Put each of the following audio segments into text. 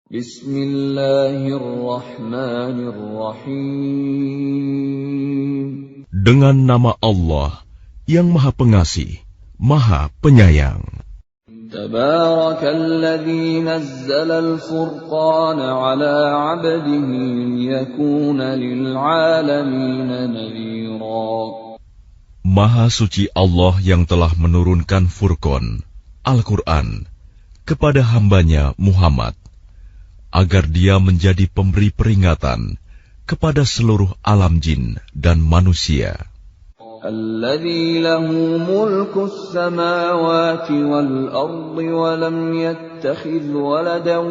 Bismillahirrahmanirrahim. Dengan nama Allah yang Maha Pengasih, Maha Penyayang. Tabarakalladzi nazzalal furqana ala 'abdihi liyakuna lil 'alamina nadhira. Maha suci Allah yang telah menurunkan Furqan, Al-Quran, kepada hambanya Muhammad, agar dia menjadi pemberi peringatan kepada seluruh alam jin dan manusia. Alladzi lahu mulkus samawati wal ardi wa lam yattakhidh waladan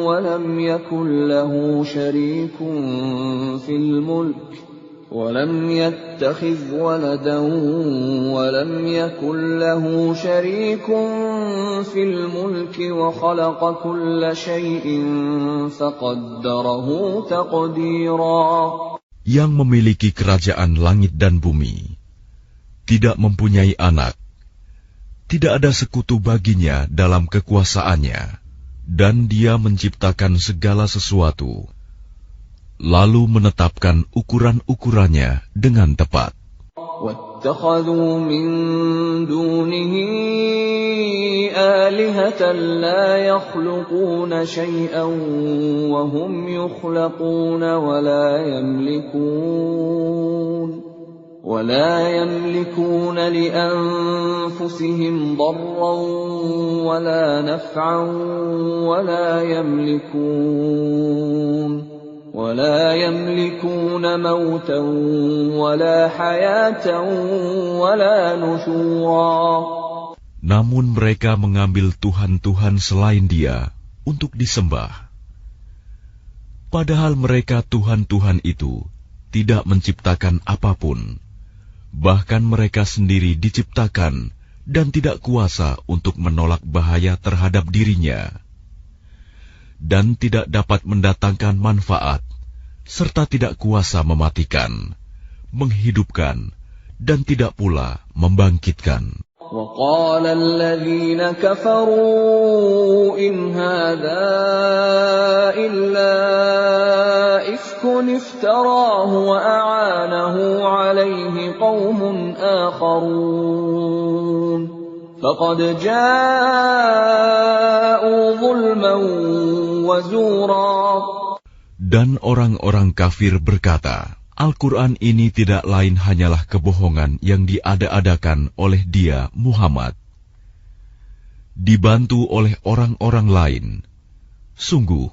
wa lam yakul lahu syarikun fil mulk ولم يتخذ ولدا ولم يكن له شريك في الملك وخلق كل شيء فقدره تقديرا. Yang memiliki kerajaan langit dan bumi, tidak mempunyai anak, tidak ada sekutu baginya dalam kekuasaannya, dan dia menciptakan segala sesuatu, lalu menetapkan ukuran-ukurannya dengan tepat. وَاتَّخَذُوا مِن دُونِهِ آلِهَةً لَّا يَخْلُقُونَ شَيْئًا وَهُمْ يُخْلَقُونَ وَلَا يَمْلِكُونَ لِأَنفُسِهِمْ ضَرًّا وَلَا نَفْعًا ولا يملكون موتا ولا حياة ولا نشورا. Namun mereka mengambil Tuhan-Tuhan selain Dia untuk disembah. Padahal mereka Tuhan-Tuhan itu tidak menciptakan apapun. Bahkan mereka sendiri diciptakan dan tidak kuasa untuk menolak bahaya terhadap dirinya, dan tidak dapat mendatangkan manfaat, serta tidak kuasa mematikan, menghidupkan, dan tidak pula membangkitkan. وَقَالَ الَّذِينَ كَفَرُوا إِنْ هَذَا إِلَّا إِفْكٌ افْتَرَاهُ وَأَعَانَهُ عَلَيْهِ قَوْمٌ آخَرُونَ فَقَدْ جَاءُوا ظُلْمًا وَزُورًا. Dan orang-orang kafir berkata, Al-Quran ini tidak lain hanyalah kebohongan yang diada-adakan oleh dia, Muhammad, dibantu oleh orang-orang lain. Sungguh,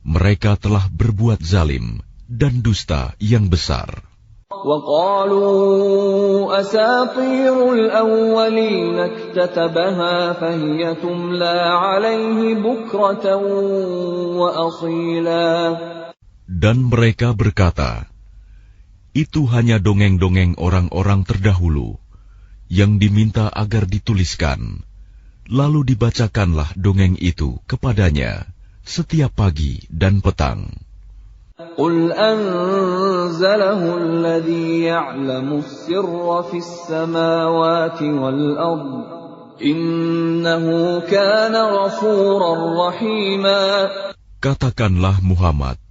mereka telah berbuat zalim dan dusta yang besar. وَقَالُوا أَسَاطِيرُ الْأَوَّلِينَ اكْتَتَبَهَا فَهِيَ تُمْلَى عَلَيْهِ بُكْرَةً وَأَصِيلًا. Dan mereka berkata, itu hanya dongeng-dongeng orang-orang terdahulu yang diminta agar dituliskan, lalu dibacakanlah dongeng itu kepadanya setiap pagi dan petang. قُلْ أَنزَلَهُ الَّذِي يَعْلَمُ السِّرَّ فِي السَّمَاوَاتِ وَالْأَرْضِ إِنَّهُ كَانَ غَفُورًا رَّحِيمًا. Katakanlah Muhammad,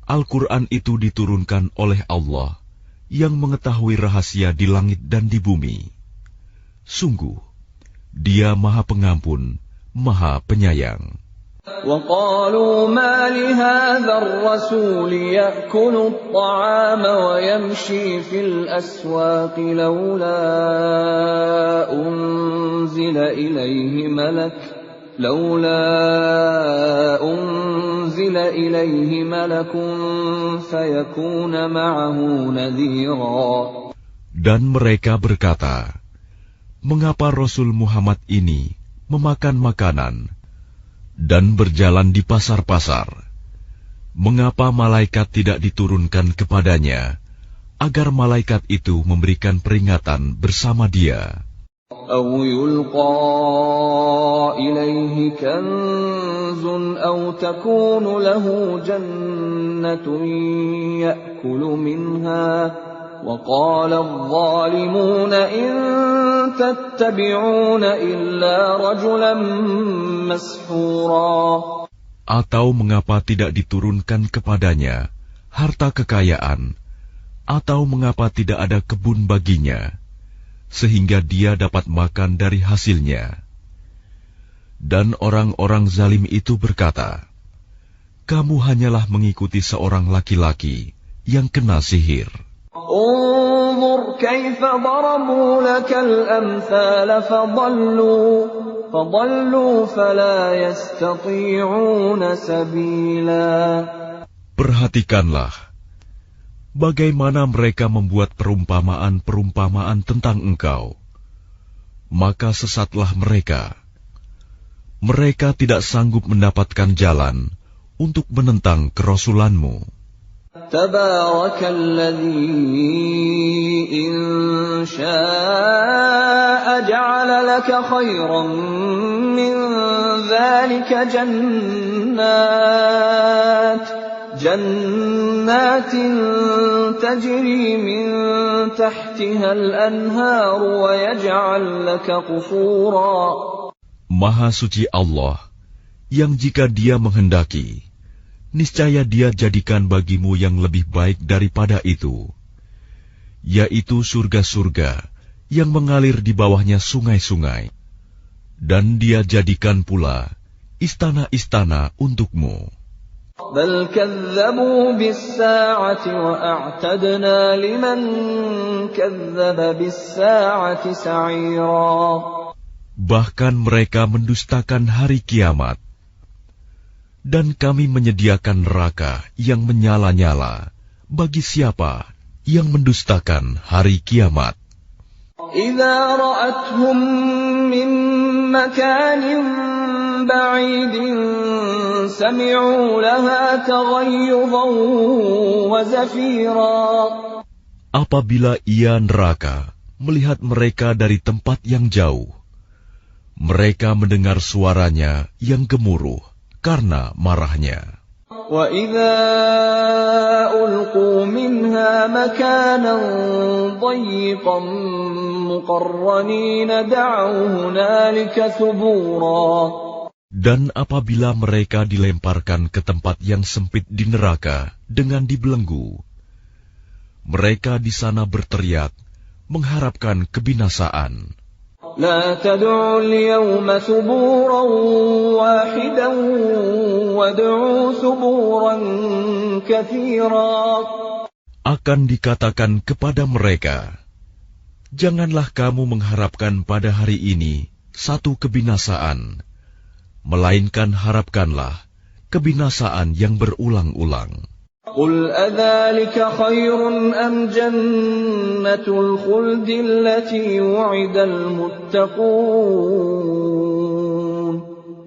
Al-Quran itu diturunkan oleh Allah yang mengetahui rahasia di langit dan di bumi. Sungguh, Dia Maha Pengampun, Maha Penyayang. وَقَالُوا مَا لِهَذَا الرَّسُولِ يَأْكُلُ الطَّعَامَ وَيَمْشِي فِي الْأَسْوَاقِ لَوْلَا أُنزِلَ إِلَيْهِ مَلَكٌ فَيَكُونَ مَعَهُ نَذِيرًا. Dan mereka berkata, mengapa Rasul Muhammad ini memakan makanan dan berjalan di pasar-pasar? Mengapa malaikat tidak diturunkan kepadanya, agar malaikat itu memberikan peringatan bersama dia? أَوْ يُلْقَى إِلَيْهِ كَنزٌ أَوْ تَكُونُ لَهُ جَنَّةٌ يَأْكُلُ مِنْهَا وَقَالَ الظَّالِمُونَ إِن تَتَّبِعُونَ إِلَّا رَجُلًا مَّسْحُورًا. Atau mengapa tidak diturunkan kepadanya harta kekayaan, atau mengapa tidak ada kebun baginya, sehingga dia dapat makan dari hasilnya. Dan orang-orang zalim itu berkata, kamu hanyalah mengikuti seorang laki-laki yang kena sihir. Unzur kaifa darabu lakal amthal fadallu fala yastati'una sabila. Perhatikanlah bagaimana mereka membuat perumpamaan-perumpamaan tentang engkau, maka sesatlah mereka. Mereka tidak sanggup mendapatkan jalan untuk menentang kerasulanmu. Tabarakalladzi in syaa'a ja'ala laka khairan min dzalika jannatin tajri min tahtiha al-anhar wa yaj'al laka qusura. Maha suci Allah, yang jika Dia menghendaki, niscaya Dia jadikan bagimu yang lebih baik daripada itu, yaitu surga-surga yang mengalir di bawahnya sungai-sungai, dan Dia jadikan pula istana-istana untukmu. Bal kazzabu bis-sa'ati wa a'tadna liman kazzaba bis-sa'ati sa'ira. Bahkan mereka mendustakan hari kiamat, dan kami menyediakan neraka yang menyala-nyala bagi siapa yang mendustakan hari kiamat. Idza ra'athum min makanin ba'idin sami'u laha taghayyudan wa zafira. Apabila ia neraka melihat mereka dari tempat yang jauh, mereka mendengar suaranya yang gemuruh karena marahnya. Wa idza ulqu minha makanan dayyiqan muqarranin da'u hunalika thubura. Dan apabila mereka dilemparkan ke tempat yang sempit di neraka dengan dibelenggu, mereka di sana berteriak mengharapkan kebinasaan. La tad'u al-yawma thuburan wahidan wad'u thuburan katsira. Akan dikatakan kepada mereka, janganlah kamu mengharapkan pada hari ini satu kebinasaan, melainkan harapkanlah kebinasaan yang berulang-ulang. Qul adzalika khairun am jannatul khuldi allati wu'idal muttaqun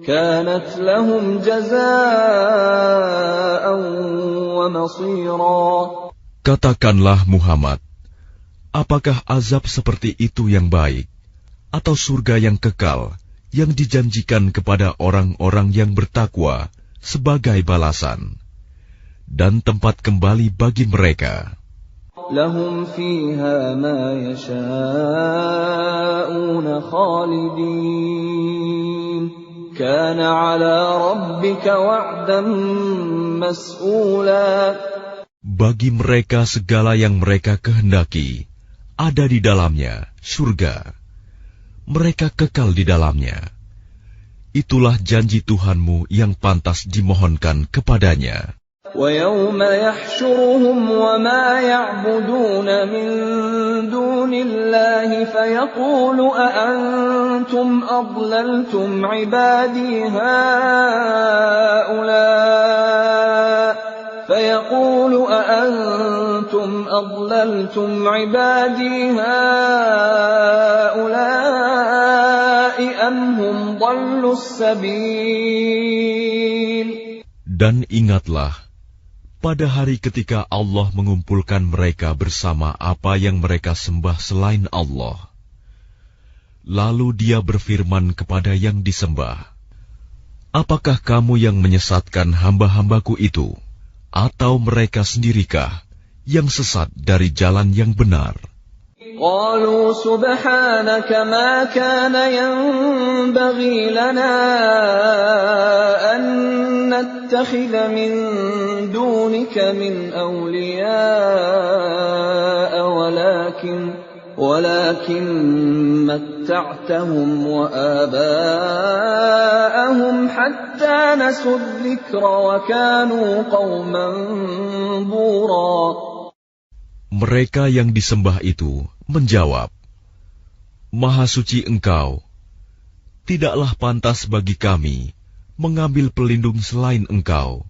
kanat lahum jazaa'an wa masira. Katakanlah Muhammad, apakah azab seperti itu yang baik, atau surga yang kekal yang dijanjikan kepada orang-orang yang bertakwa sebagai balasan dan tempat kembali bagi mereka? Lahum fiha ma yasha'una khalidin kana 'ala rabbika wa'dan mas'ula. Bagi mereka segala yang mereka kehendaki ada di dalamnya surga. Mereka kekal di dalamnya. Itulah janji Tuhanmu yang pantas dimohonkan kepadanya. وَيَوْمَ يَحْشُرُهُمْ وَمَا يَعْبُدُونَ مِن دُونِ اللَّهِ فَيَقُولُ أَأَنْتُمْ أَضْلَلْتُمْ عِبَادِي هَؤُلَاءِ أَمْ هُمْ ضَلُّوا السَّبِيلَ. Dan ingatlah pada hari ketika Allah mengumpulkan mereka bersama apa yang mereka sembah selain Allah. Lalu Dia berfirman kepada yang disembah, apakah kamu yang menyesatkan hamba-hambaku itu, atau mereka sendirikah yang sesat dari jalan yang benar? قالوا سبحانك ما كان ينبغي لنا أن نتخذ من دونك من أولياء ولكن متعتهم وآباءهم حتى نسوا الذكر وكانوا قوما بورا. Mereka yang disembah itu menjawab, Maha suci Engkau, tidaklah pantas bagi kami mengambil pelindung selain Engkau.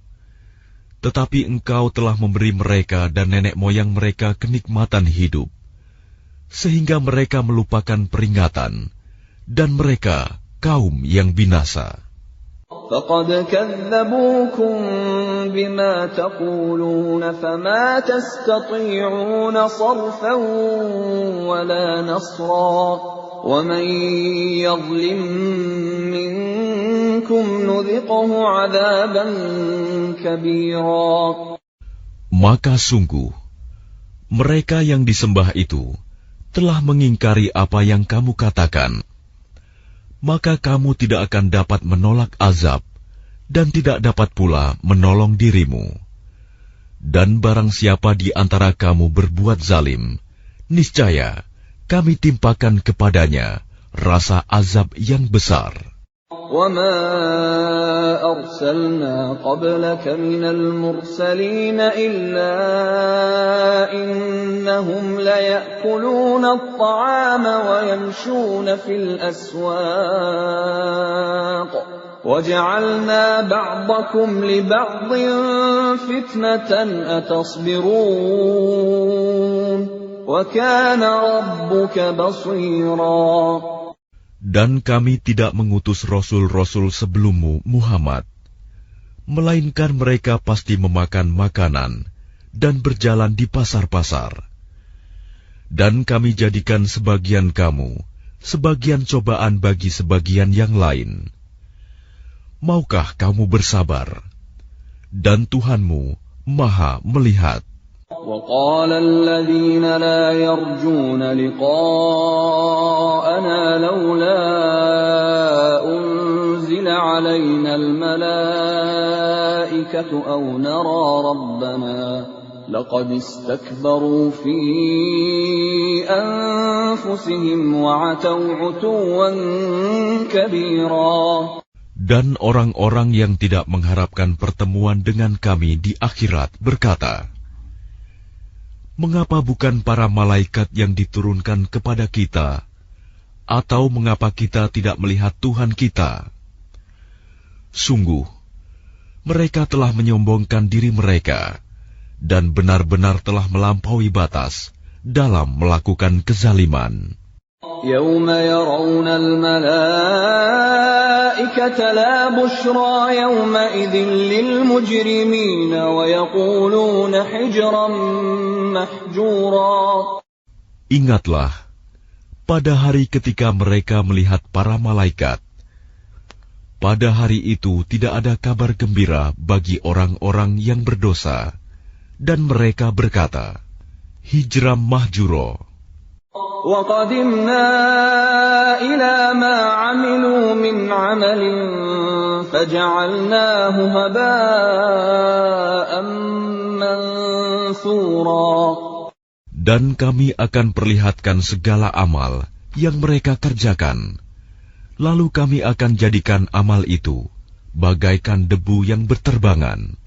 Tetapi Engkau telah memberi mereka dan nenek moyang mereka kenikmatan hidup, sehingga mereka melupakan peringatan, dan mereka kaum yang binasa. فَقَدْ كَذَّبُوكُمْ بِمَا تَقُولُونَ فَمَا تَسْتَطِيعُونَ صَرْفًا وَلَا نَصْرًا وَمَنْ يَظْلِمْ مِنْكُمْ نُذِقْهُ عَذَابًا كَبِيرًا. Maka sungguh, mereka yang disembah itu telah mengingkari apa yang kamu katakan. Maka kamu tidak akan dapat menolak azab, dan tidak dapat pula menolong dirimu. Dan barang siapa di antara kamu berbuat zalim, niscaya kami timpakan kepadanya rasa azab yang besar. وَمَا أَرْسَلْنَا قَبْلَكَ مِنَ الْمُرْسَلِينَ إِلَّا إِنَّهُمْ لَيَأْكُلُونَ الطَّعَامَ وَيَمْشُونَ فِي الْأَسْوَاقِ وَجَعَلْنَا بَعْضَكُمْ لِبَعْضٍ فِتْنَةً أَتَصْبِرُونَ وَكَانَ رَبُّكَ بَصِيرًا. Dan kami tidak mengutus rasul-rasul sebelummu, Muhammad, melainkan mereka pasti memakan makanan dan berjalan di pasar-pasar. Dan kami jadikan sebagian kamu sebagian cobaan bagi sebagian yang lain. Maukah kamu bersabar? Dan Tuhanmu Maha melihat. وَقَالَ الَّذِينَ لَا يَرْجُونَ لِقَاءَنَا لَوْلَا أُنْزِلَ عَلَيْنَا الْمَلَائِكَةُ أَوْ نَرَى رَبَّنَا لَقَدِ اسْتَكْبَرُوا فِي أَنفُسِهِمْ وَعَتَوْا عُتُوًّا كَبِيرًا. Dan orang-orang yang tidak mengharapkan pertemuan dengan kami di akhirat berkata, mengapa bukan para malaikat yang diturunkan kepada kita? Atau mengapa kita tidak melihat Tuhan kita? Sungguh, mereka telah menyombongkan diri mereka, dan benar-benar telah melampaui batas dalam melakukan kezaliman. يَوْمَ يَرَوْنَ الْمَلَائِكَةَ لَا بُشْرَى يَوْمَئِذٍ لِلْمُجْرِمِينَ وَيَقُولُونَ حِجْرًا مَحْجُورًا. Ingatlah, pada hari ketika mereka melihat para malaikat, pada hari itu tidak ada kabar gembira bagi orang-orang yang berdosa, dan mereka berkata, hijram mahjuro. وَقَدِمْنَا إِلَى مَا عَمِلُوا مِنْ عَمَلٍ فَجَعَلْنَاهُ هَبَاءً مَنْثُورًا. Dan kami akan perlihatkan segala amal yang mereka kerjakan, lalu kami akan jadikan amal itu bagaikan debu yang berterbangan.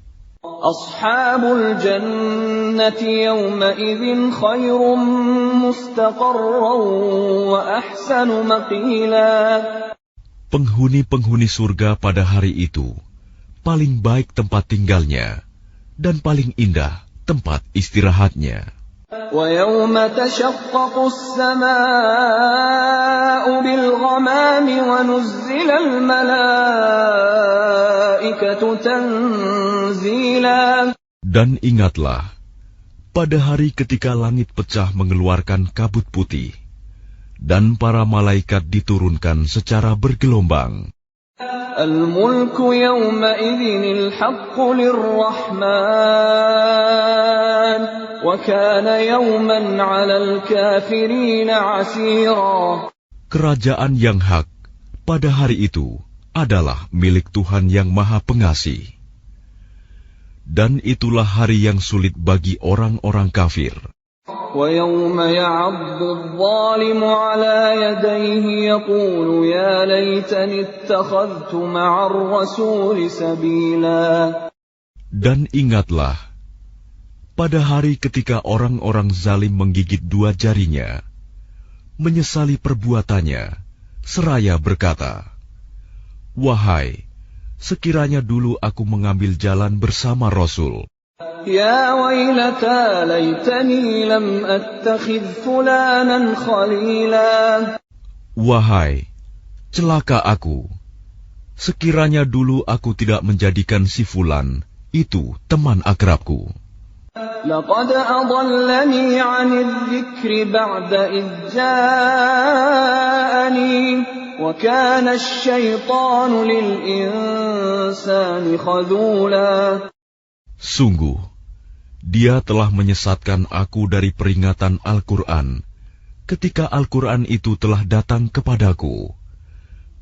Ashabul jannati yawma idzin khairum mustaqarran wa ahsanu maqila. Penghuni-penghuni surga pada hari itu paling baik tempat tinggalnya dan paling indah tempat istirahatnya. Wa yawma tashaqqaqu as-samaa'u bil ghamami wa nuzzila al malaa'ikatu tanzila. Dan ingatlah, pada hari ketika langit pecah mengeluarkan kabut putih, dan para malaikat diturunkan secara bergelombang. Al-mulku yawma idzin al-haqqu lir-rahman. الميزان وكان يوما على الكافرين عسيرا. Kerajaan yang hak pada hari itu adalah milik Tuhan yang Maha Pengasih. Dan itulah hari yang sulit bagi orang-orang kafir. وَيَوْمَ يَعَضُّ الظَّالِمُ عَلَى يَدَيْهِ يَقُولُ يَا لَيْتَنِي اتَّخَذْتُ مَعَ الرَّسُولِ سَبِيلًا. Dan ingatlah, pada hari ketika orang-orang zalim menggigit dua jarinya, menyesali perbuatannya, seraya berkata, "Wahai, sekiranya dulu aku mengambil jalan bersama Rasul. Ya wailata laitani lam attakhidh fulanan khalila." Wahai, celaka aku, sekiranya dulu aku tidak menjadikan si Fulan itu teman akrabku. Laqad adallani 'anil dzikri ba'da idh ja'ani wa kana asy-syaitanu lil insani khadula. Sungguh, dia telah menyesatkan aku dari peringatan Al-Quran ketika Al-Quran itu telah datang kepadaku,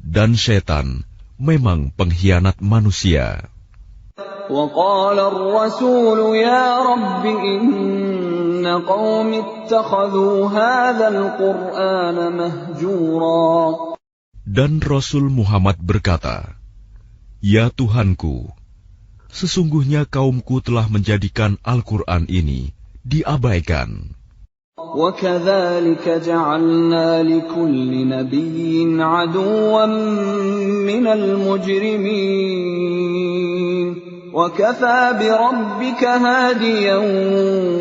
dan syaitan memang pengkhianat manusia. وقال الرسول يا رب إن قوم اتخذوا هذا القرآن مهجورا. Dan Rasul Muhammad berkata, "Ya Tuhanku, sesungguhnya kaumku telah menjadikan Al-Quran ini diabaikan." وَكَذَلِكَ جَعَلْنَا لِكُلِّ نَبِيٍّ عَدُوًّا مِّنَ الْمُجْرِمِينَ وَكَفَى بِرَبِّكَ هَادِيًا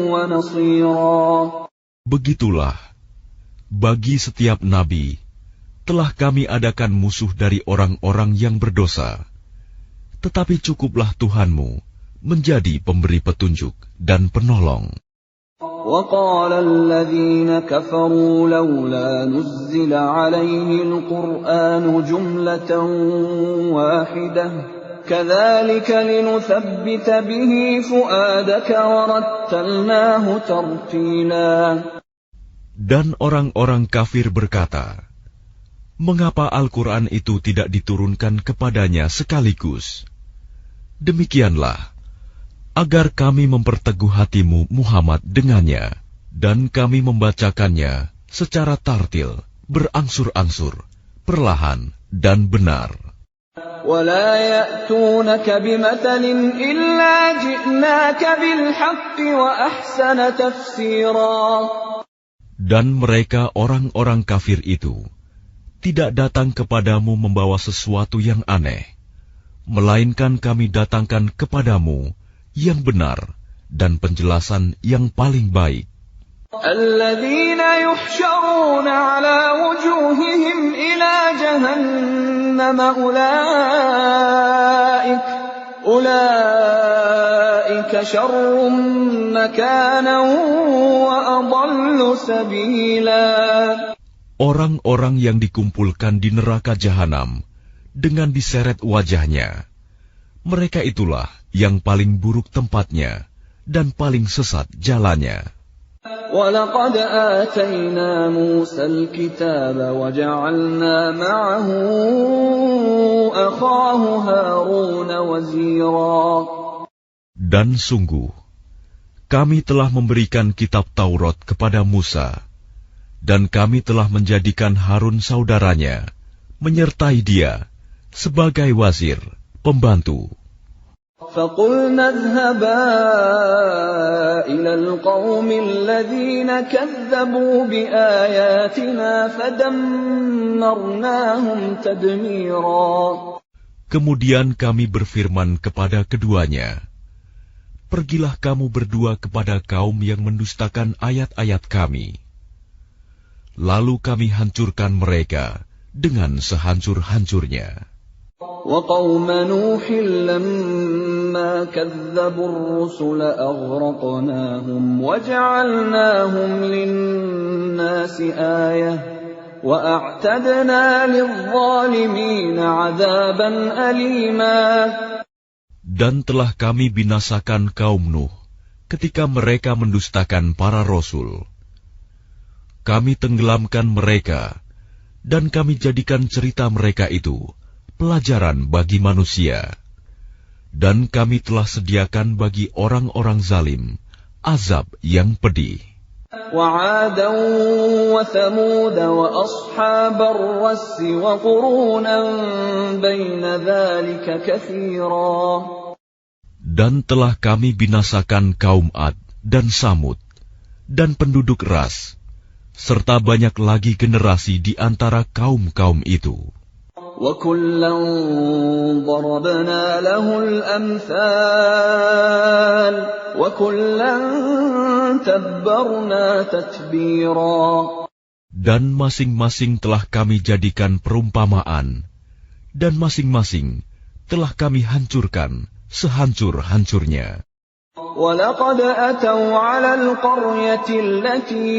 وَنَصِيرًا. Begitulah, bagi setiap nabi telah kami adakan musuh dari orang-orang yang berdosa. Tetapi cukuplah Tuhanmu menjadi pemberi petunjuk dan penolong. وَقَالَ الَّذِينَ كَفَرُوا لَوْلَا نُزِّلَ عَلَيْهِ الْقُرْآنُ جُمْلَةً وَاحِدَةً كَذَلِكَ لِنُثَبِّتَ بِهِ فُؤَادَكَ وَرَتَّلْنَاهُ تَرْتِيلًا. Dan orang-orang kafir berkata, "Mengapa Al-Quran itu tidak diturunkan kepadanya sekaligus?" Demikianlah, agar kami memperteguh hatimu Muhammad dengannya, dan kami membacakannya secara tartil, berangsur-angsur, perlahan dan benar. وَلَا يَأْتُونَكَ بِمَثَلٍ إِلَّا جِئْنَاكَ بِالْحَقِّ وَأَحْسَنَ تَفْسِيرًا. Dan mereka orang-orang kafir itu tidak datang kepadamu membawa sesuatu yang aneh, melainkan kami datangkan kepadamu yang benar dan penjelasan yang paling baik. الَّذِينَ يُحْشَرُونَ عَلَى وُجُوهِهِمْ إِلَى جَهَنَّمَ أُولَئِكَ شَرٌّ مَكَانًا وَأَضَلُّ سَبِيلًا. Orang-orang yang dikumpulkan di neraka jahanam dengan diseret wajahnya, mereka itulah yang paling buruk tempatnya dan paling sesat jalannya. وَلَقَدْ آتَيْنَا مُوسَى الْكِتَابَ وَجَعَلْنَا مَعَهُ أَخَاهُ هَارُونَ وَزِيرًا. Dan sungguh, kami telah memberikan kitab Taurat kepada Musa, dan kami telah menjadikan Harun saudaranya, menyertai dia sebagai wazir, pembantu. فَقُلْنَا اذْهَبَا إِلَى الْقَوْمِ الَّذِينَ كَذَّبُوا بِآيَاتِنَا فَدَمَّرْنَاهُمْ تَدْمِيرًا. Kemudian kami berfirman kepada keduanya, "Pergilah kamu berdua kepada kaum yang mendustakan ayat-ayat kami. Lalu kami hancurkan mereka dengan sehancur-hancurnya." وَقَوْمَ نُوحٍ لَمَّا كَذَّبُوا الرُّسُلَ أَغْرَقْنَاهُمْ وَجَعَلْنَاهُمْ لِلنَّاسِ آيَةً وَأَعْتَدْنَا لِلظَّالِمِينَ عَذَابًا أَلِيمًا. Dan telah kami binasakan kaum Nuh ketika mereka mendustakan para rasul. Kami tenggelamkan mereka, dan kami jadikan cerita mereka itu pelajaran bagi manusia. Dan kami telah sediakan bagi orang-orang zalim azab yang pedih. وعادا وثمود وأصحاب الرس وقرونا بين ذلك كثيرا. Dan telah kami binasakan kaum Ad dan Samud dan penduduk Ras, serta banyak lagi generasi di antara kaum-kaum itu. وَكُلًّا ضَرَبْنَا لَهُ الْأَمْثَالَ وَكُلًّا تَبَّرْنَا تَتْبِيرًا. Dan masing-masing telah kami jadikan perumpamaan, dan masing-masing telah kami hancurkan sehancur-hancurnya. وَلَقَدْ أَتَوْا عَلَى الْقَرْيَةِ الَّتِي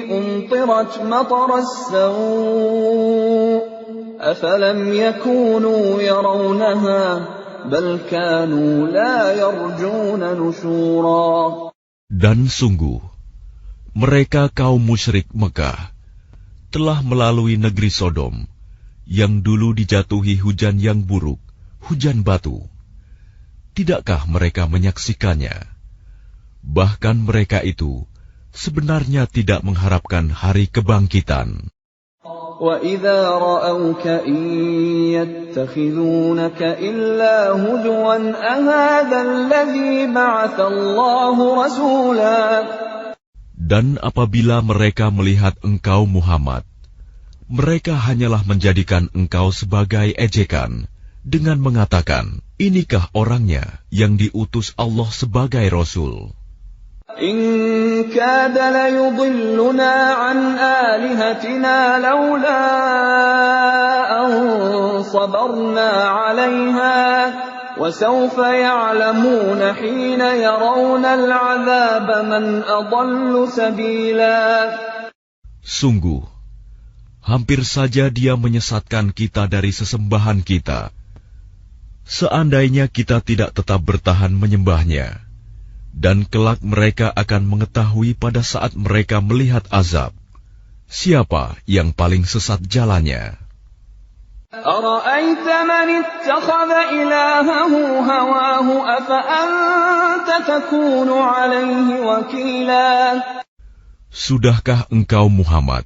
أُمْطِرَتْ مَطَرَ السَّوْءِ أَفَلَمْ يَكُونُوا يَرَوْنَهَا بَلْ كَانُوا لَا يَرْجُونَ نُشُورًا. Dan sungguh, mereka kaum musyrik Mekah telah melalui negeri Sodom, yang dulu dijatuhi hujan yang buruk, hujan batu. Tidakkah mereka menyaksikannya? Bahkan mereka itu sebenarnya tidak mengharapkan hari kebangkitan. وَإِذَا رَأَوْكَ إِن يَتَّخِذُونَكَ إِلَّا هُزُوًا أَهَذَا الَّذِي بَعَثَ اللَّهُ رَسُولًا. Dan apabila mereka melihat engkau Muhammad, mereka hanyalah menjadikan engkau sebagai ejekan dengan mengatakan, inikah orangnya yang diutus Allah sebagai Rasul? إِن كَادَ لَيُضِلُّنَا عَنْ آلِهَتِنَا لَوْلَا أَن صَبَرْنَا عَلَيْهَا وَسَوْفَ يَعْلَمُونَ حِينَ يَرَوْنَ الْعَذَابَ مَنْ أَضَلُّ سَبِيلًا. Sungguh, hampir saja dia menyesatkan kita dari sesembahan kita. Seandainya kita tidak tetap bertahan menyembahnya, dan kelak mereka akan mengetahui pada saat mereka melihat azab, siapa yang paling sesat jalannya. أَرَأَيْتَ مَنِ اتَّخَذَ إِلَٰهَهُ هَوَاهُ أَفَأَنتَ تَكُونُ عَلَيْهِ وَكِيلًا. Sudahkah engkau Muhammad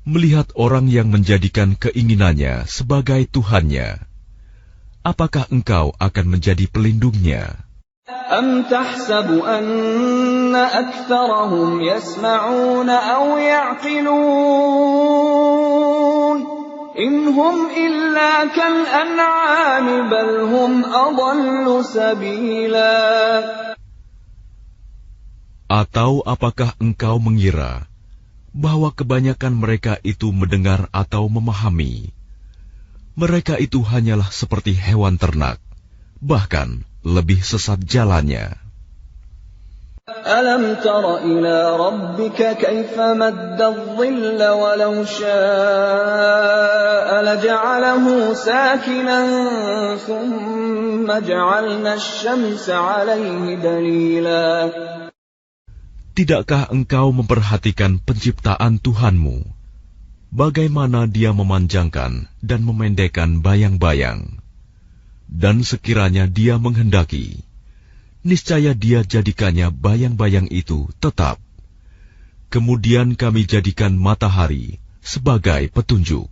melihat orang yang menjadikan keinginannya sebagai Tuhannya? Apakah engkau akan menjadi pelindungnya? أَمْ تَحْسَبُ أَنَّ أَكْثَرَهُمْ يَسْمَعُونَ أَوْ يَعْقِلُونَ إِنْ هُمْ إِلَّا كَالْأَنْعَامِ بَلْ هُمْ أَضَلُّ سَبِيلًا. Atau apakah engkau mengira bahwa kebanyakan mereka itu mendengar atau memahami? Mereka itu hanyalah seperti hewan ternak, bahkan lebih sesat jalannya. أَلَمْ تَرَ إِلَى رَبِّكَ كَيْفَ مَدَّ الظِّلَّ وَلَوْ شَاءَ لَجَعَلَهُ سَاكِنًا ثُمَّ جَعَلْنَا الشَّمْسَ عَلَيْهِ دَلِيلًا. Tidakkah engkau memperhatikan penciptaan Tuhanmu, bagaimana Dia memanjangkan dan memendekkan bayang-bayang? Dan sekiranya Dia menghendaki, niscaya Dia jadikannya bayang-bayang itu tetap. Kemudian kami jadikan matahari sebagai petunjuk.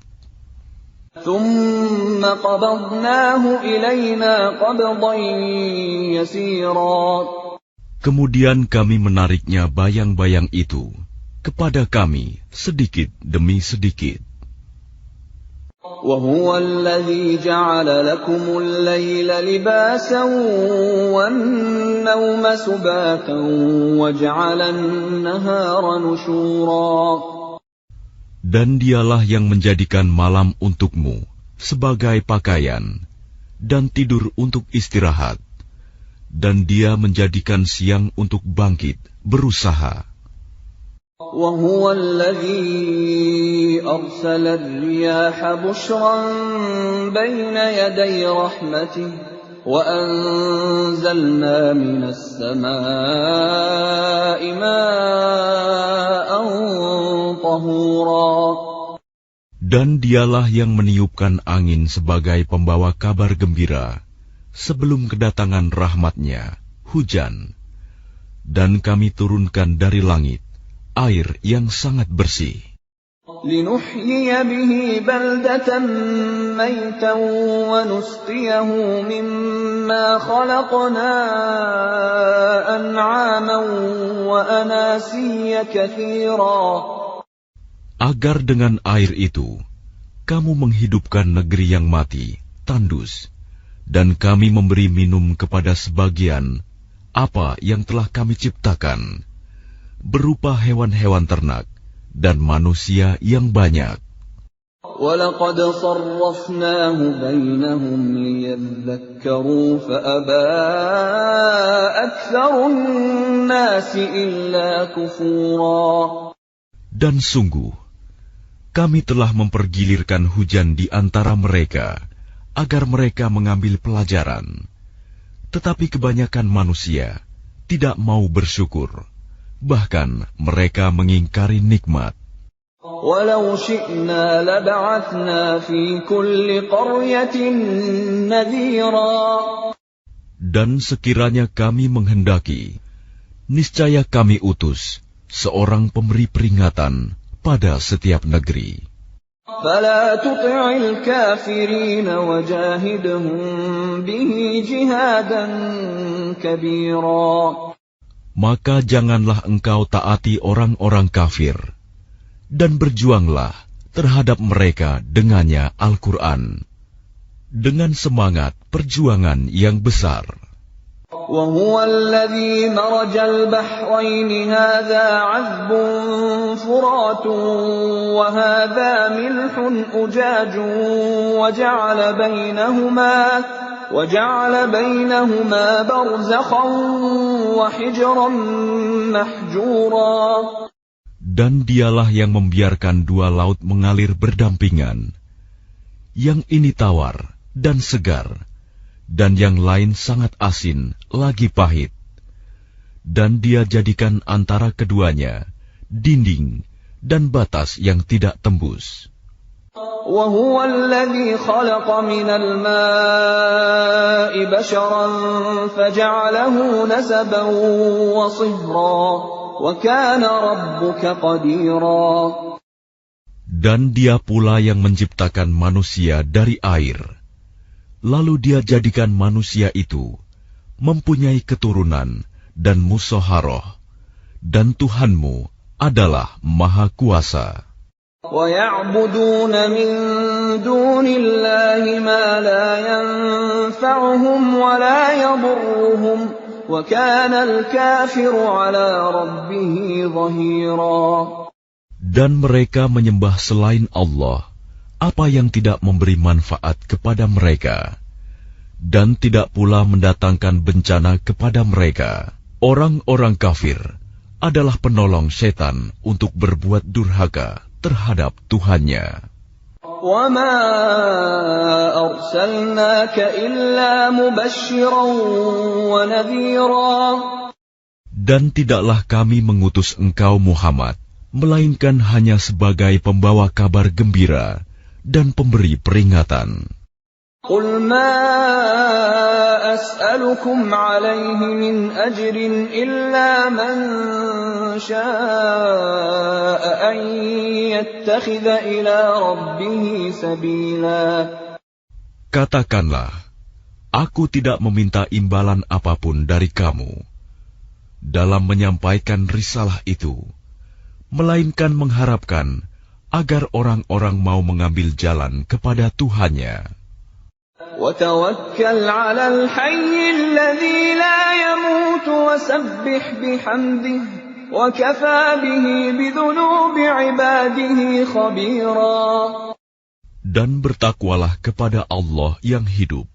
ثُمَّ قَبَضْنَاهُ إِلَيْنَا قَبْضًا يَسِيرًا. Kemudian kami menariknya bayang-bayang itu kepada kami sedikit demi sedikit. وَهُوَ الَّذِي جَعَلَ لَكُمُ اللَّيْلَ لِبَاسًا وَالنَّوْمَ سُبَاتًا وَجَعَلَ النَّهَارَ نُشُورًا. Dan Dialah yang menjadikan malam untukmu sebagai pakaian, dan tidur untuk istirahat, dan Dia menjadikan siang untuk bangkit, berusaha. وَهُوَ الَّذِي أَرْسَلَ الرِّيَاحَ بُشْرًا بَيْنَ يَدَيْ رَحْمَتِهِ وَأَنزَلْنَا مِنَ السَّمَاءِ مَاءً طَهُورًا. Dan dialah yang meniupkan angin sebagai pembawa kabar gembira sebelum kedatangan rahmat-Nya, hujan. Dan kami turunkan dari langit air yang sangat bersih. لِنُحْيِيَ بِهِ بَلْدَةً مَيْتًا وَنُسْقِيَهُ مِمَّا خَلَقْنَا أَنْعَامًا وَأَنَاسِيَّ كَثِيرًا. Agar dengan air itu kamu menghidupkan negeri yang mati, tandus, dan kami memberi minum kepada sebagian apa yang telah kami ciptakan, berupa hewan-hewan ternak dan manusia yang banyak. وَلَقَدْ صَرَّفْنَاهُ بَيْنَهُمْ لِيَذَّكَّرُوا فَأَبَى أَكْثَرُ النَّاسِ إِلَّا كُفُورًا. Dan sungguh, kami telah mempergilirkan hujan di antara mereka, agar mereka mengambil pelajaran. Tetapi kebanyakan manusia tidak mau bersyukur, bahkan mereka mengingkari nikmat. وَلَوْ شِئْنَا لَبَعَثْنَا فِي كُلِّ قَرْيَةٍ نَذِيرًا. Dan sekiranya kami menghendaki, niscaya kami utus seorang pemberi peringatan pada setiap negeri. فَلَا تُطِعِ الْكَافِرِينَ وَجَاهِدْهُم بِهِ جِهَادًا كَبِيرًا. Maka janganlah engkau taati orang-orang kafir, dan berjuanglah terhadap mereka dengannya Al-Quran, dengan semangat perjuangan yang besar. وَهُوَ الَّذِي مَرَجَ الْبَحْرَيْنِ هَذَا عَذْبٌ فُرَاتٌ وَهَذَا مِلْحٌ أُجَاجٌ وَجَعَلَ بَيْنَهُمَا بَرْزَخًا وَحِجْرًا مَحْجُورًا. Dan dialah yang membiarkan dua laut mengalir berdampingan, yang ini tawar dan segar, dan yang lain sangat asin lagi pahit. Dan Dia jadikan antara keduanya dinding dan batas yang tidak tembus. وَهُوَ الَّذِي خَلَقَ مِنَ الْمَاءِ بَشَرًا فَجَعَلَهُ نَسَبًا وَصِهْرًا وَكَانَ رَبُّكَ قَدِيرًا. Dan Dia pula yang menciptakan manusia dari air, lalu Dia jadikan manusia itu mempunyai keturunan dan musyawarah, dan Tuhanmu adalah Maha Kuasa. وَيَعْبُدُونَ مِن دُونِ اللَّهِ مَا لَا يَنفَعُهُمْ وَلَا يَضُرُّهُمْ وَكَانَ الْكَافِرُ عَلَى رَبِّهِ ظَهِيرًا. Dan mereka menyembah selain Allah apa yang tidak memberi manfaat kepada mereka, dan tidak pula mendatangkan bencana kepada mereka. Orang-orang kafir adalah penolong setan untuk berbuat durhaka terhadap Tuhannya. وَمَا أَرْسَلْنَاكَ إِلَّا مُبَشِّرًا وَنَذِيرًا. Dan tidaklah kami mengutus engkau Muhammad, melainkan hanya sebagai pembawa kabar gembira dan pemberi peringatan. قُلْ مَا أَسْأَلُكُمْ عَلَيْهِ مِنْ أَجْرٍ إِلَّا مَنْ شَاءَ أَنْ يَتَّخِذَ إِلَى رَبِّهِ سَبِيلًا. Katakanlah, aku tidak meminta imbalan apapun dari kamu dalam menyampaikan risalah itu, melainkan mengharapkan agar orang-orang mau mengambil jalan kepada Tuhannya. وَتَوَكَّلْ عَلَى الْحَيِّ الَّذِي لَا يَمُوتُ وَسَبِّحْ بِحَمْدِهِ وَكَفَى بِهِ بِذُنُوبِ عِبَادِهِ خَبِيرًا. Dan bertakwalah kepada Allah yang hidup,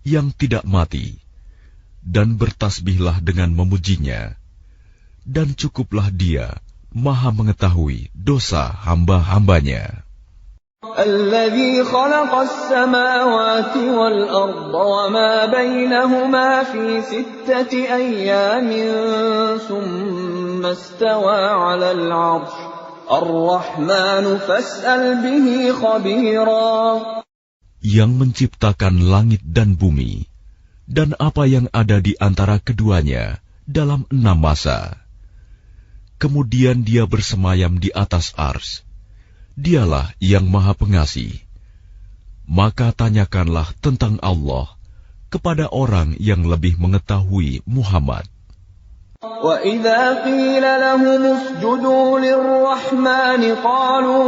yang tidak mati, dan bertasbihlah dengan memujinya, dan cukuplah Dia Maha mengetahui dosa hamba-hambanya. الذي خلق السماوات والأرض وما بينهما في 6 أيام ثم استوى على العرش الرحمن فاسأل به خبيرا. Yang menciptakan langit dan bumi dan apa yang ada di antara keduanya dalam 6 masa. Kemudian dia bersemayam di atas ars. Dialah yang Maha Pengasih. Maka tanyakanlah tentang Allah kepada orang yang lebih mengetahui Muhammad. وَإِذَا قِيلَ لَهُمُ اسْجُدُوا لِلرَّحْمَنِ قَالُوا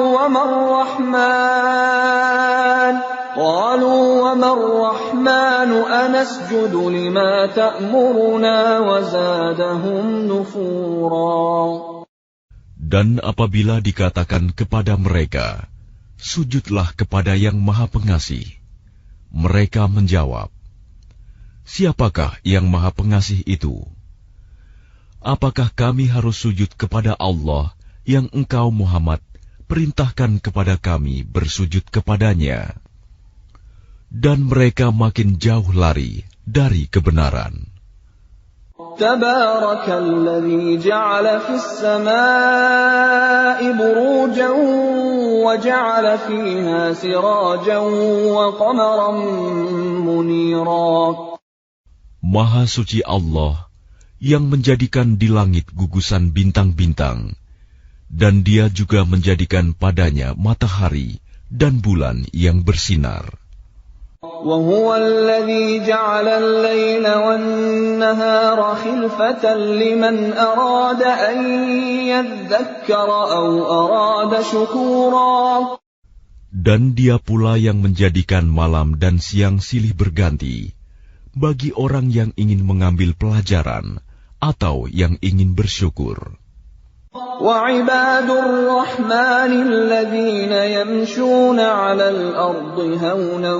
وَمَا الرَّحْمَنُ أَنَسْجُدُ لِمَا تَأْمُرُنَا وَزَادَهُمْ نُفُورًا. Dan apabila dikatakan kepada mereka, sujudlah kepada yang Maha Pengasih, mereka menjawab, siapakah yang Maha Pengasih itu? Apakah kami harus sujud kepada Allah yang engkau Muhammad perintahkan kepada kami bersujud kepadanya? Dan mereka makin jauh lari dari kebenaran. تبارك الذي جعل في السماء بروجا وجعل فيها سراجا وقمرا منيرا. Maha suci Allah yang menjadikan di langit gugusan bintang-bintang, dan Dia juga menjadikan padanya matahari dan bulan yang bersinar. وهو الذي جعل الليل والنهار خلفة لمن أراد أن يذكر أو أراد شكورا. Dan Dia pula yang menjadikan malam dan siang silih berganti bagi orang yang ingin mengambil pelajaran atau yang ingin bersyukur. وعباد الرحمن الذين يمشون على الأرض هونا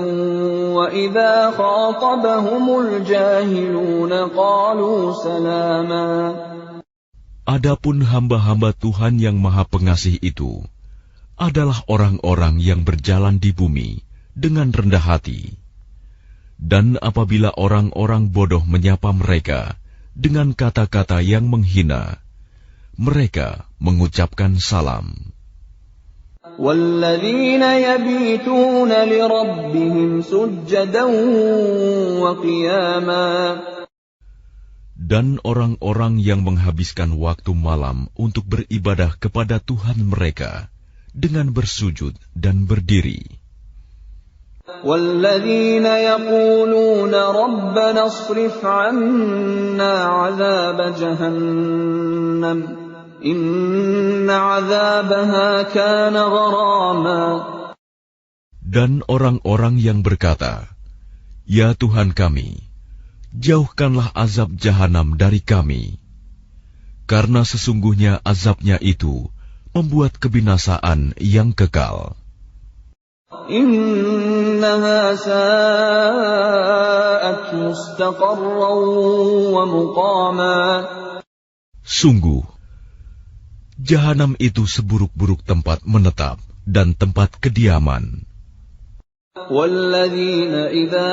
وإذا خاطبهم الجاهلون قالوا سلاما. Adapun hamba-hamba Tuhan yang Maha Pengasih itu adalah orang-orang yang berjalan di bumi dengan rendah hati. Dan apabila orang-orang bodoh menyapa mereka dengan kata-kata yang menghina, mereka mengucapkan salam. وَالَّذِينَ يَبِيتُونَ لِرَبِّهِمْ سُجَّدًا وَقِيَامًا. Dan orang-orang yang menghabiskan waktu malam untuk beribadah kepada Tuhan mereka dengan bersujud dan berdiri. وَالَّذِينَ يَقُولُونَ رَبَّنَا اصْرِفْ عَنَّا عَذَابَ جَهَنَّمَ إِنَّ عَذَابَهَا كَانَ غَرَامًا. Dan orang-orang yang berkata, Ya Tuhan kami, jauhkanlah azab jahanam dari kami, karena sesungguhnya azabnya itu membuat kebinasaan yang kekal. إِنَّهَا سَاءَتْ مُسْتَقَرًّا وَمُقَامًا. Sungguh, jahanam itu seburuk-buruk tempat menetap dan tempat kediaman. وَالَّذِينَ إِذَا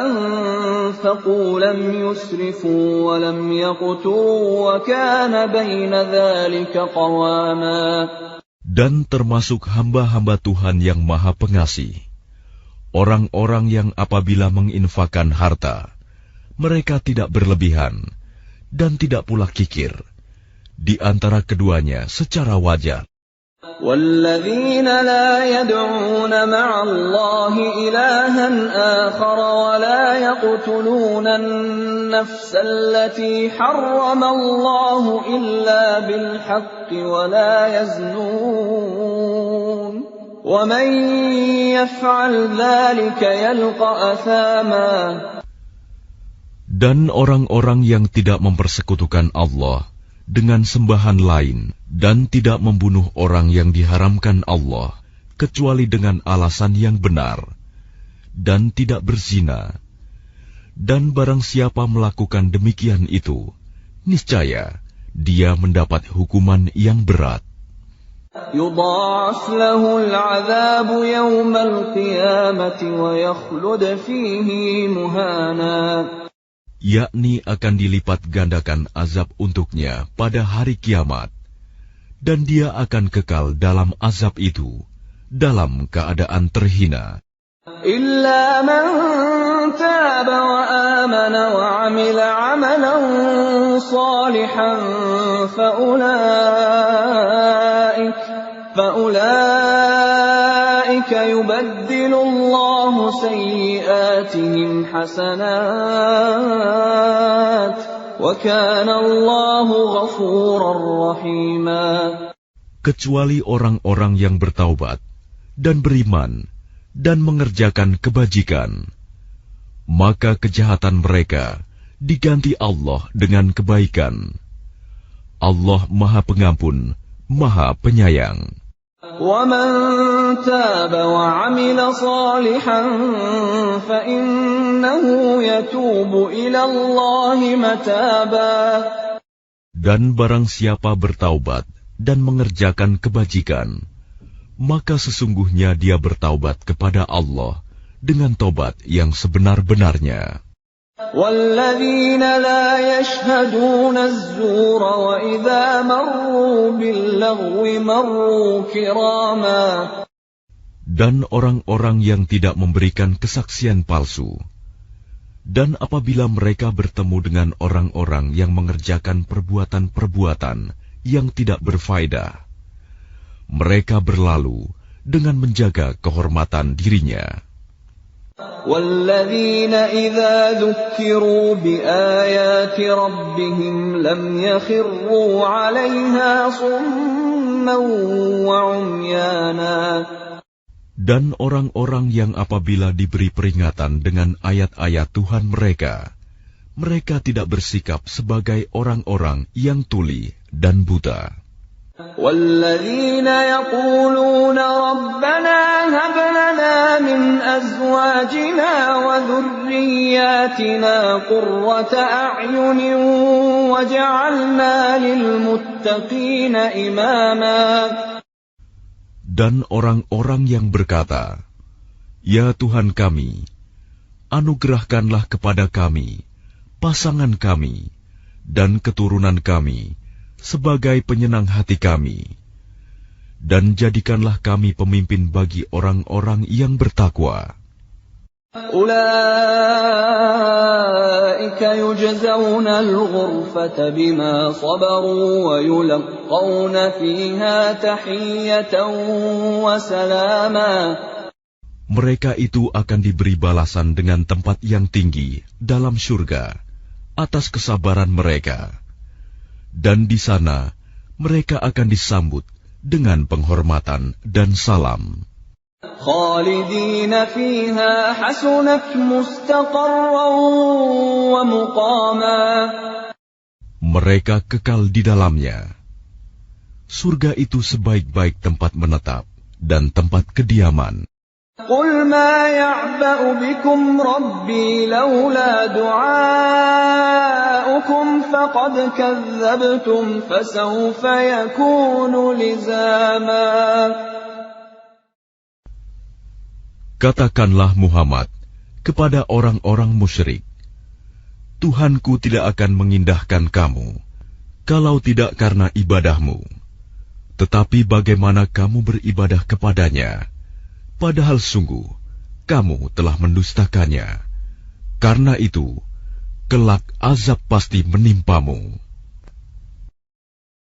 أَنفَقُوا لَمْ يُسْرِفُوا وَلَمْ يَقْتُرُوا وَكَانَ بَيْنَ ذَلِكَ قَوَامًا. Dan termasuk hamba-hamba Tuhan yang Maha Pengasih, orang-orang yang apabila menginfakkan harta, mereka tidak berlebihan dan tidak pula kikir, di antara keduanya secara wajar. وَالَّذِينَ لَا يَدْعُونَ مَعَ اللَّهِ إِلَٰهًا آخَرَ وَلَا يَقْتُلُونَ النَّفْسَ الَّتِي حَرَّمَ اللَّهُ إِلَّا بِالْحَقِّ وَلَا يَزْنُونَ وَمَن يَفْعَلْ ذَلِكَ يَلْقَ أَثَامًا. Dan orang-orang yang tidak mempersekutukan Allah dengan sembahan lain dan tidak membunuh orang yang diharamkan Allah kecuali dengan alasan yang benar dan tidak berzina, dan barang siapa melakukan demikian itu, niscaya dia mendapat hukuman yang berat. يضاعف له العذاب يوم القيامة ويخلد فيه مهانا. Yakni akan dilipat gandakan azab untuknya pada hari kiamat, dan dia akan kekal dalam azab itu, dalam keadaan terhina. إلا من تاب وآمن وعمل عملا صالحا فأولئك يبدل الله سيئاتهم حسنات وكان الله غفورا رحيما. Kecuali orang-orang yang bertaubat dan beriman dan mengerjakan kebajikan, maka kejahatan mereka diganti Allah dengan kebaikan. Allah Maha Pengampun, Maha Penyayang. وَمَن تَابَ وَعَمِلَ صَالِحًا فَإِنَّهُ يَتُوبُ إِلَى اللَّهِ مَتَابًا. Dan barang siapa bertaubat dan mengerjakan kebajikan, maka sesungguhnya dia bertaubat kepada Allah dengan tobat yang sebenar-benarnya. وَالَّذِينَ لَا يَشْهَدُونَ الزُّورَ وَإِذَا مَرُّوا بِاللَّغْوِ مَرُّوا كِرَامًا. Dan orang-orang yang tidak memberikan kesaksian palsu, dan apabila mereka bertemu dengan orang-orang yang mengerjakan perbuatan-perbuatan yang tidak berfaedah, mereka berlalu dengan menjaga kehormatan dirinya. وَالَّذِينَ إِذَا ذُكِّرُوا بِآيَاتِ رَبِّهِمْ لَمْ يَخِرُّوا عَلَيْهَا صُمًّا وَعُمْيَانًا. Dan orang-orang yang apabila diberi peringatan dengan ayat-ayat Tuhan mereka, mereka tidak bersikap sebagai orang-orang yang tuli dan buta. وَالَّذِينَ يَقُولُونَ رَبَّنَا هَبْ لَنَا مِنْ أَزْوَاجِنَا وَذُرِّيَّاتِنَا قُرَّةَ أَعْيُنٍ وَاجْعَلْنَا لِلْمُتَّقِينَ إِمَامًا. Dan orang-orang yang berkata, "Ya Tuhan kami, anugerahkanlah kepada kami, pasangan kami, dan keturunan kami, sebagai penyenang hati kami, dan jadikanlah kami pemimpin bagi orang-orang yang bertakwa." أُولَئِكَ يُجْزَوْنَ الْغُرْفَةَ بِمَا صَبَرُوا وَيُلَقَّوْنَ فِيهَا تَحِيَّةً وَسَلَامًا. Mereka itu akan diberi balasan dengan tempat yang tinggi dalam surga atas kesabaran mereka. Dan di sana mereka akan disambut dengan penghormatan dan salam. خَالِدِينَ فِيهَا حَسُنَتْ مُسْتَقَرًّا وَمُقَامًا. Mereka kekal di dalamnya. Surga itu sebaik-baik tempat menetap dan tempat kediaman. قُلْ مَا يَعْبَأُ بِكُمْ رَبِّي لَوْلَا دُعَاؤُكُمْ فَقَدْ كَذَّبْتُمْ فَسَوْفَ يَكُونُ لِزَامًا. Katakanlah Muhammad kepada orang-orang musyrik, Tuhanku tidak akan mengindahkan kamu, kalau tidak karena ibadahmu. Tetapi bagaimana kamu beribadah kepadanya, padahal sungguh kamu telah mendustakannya. Karena itu, kelak azab pasti menimpamu.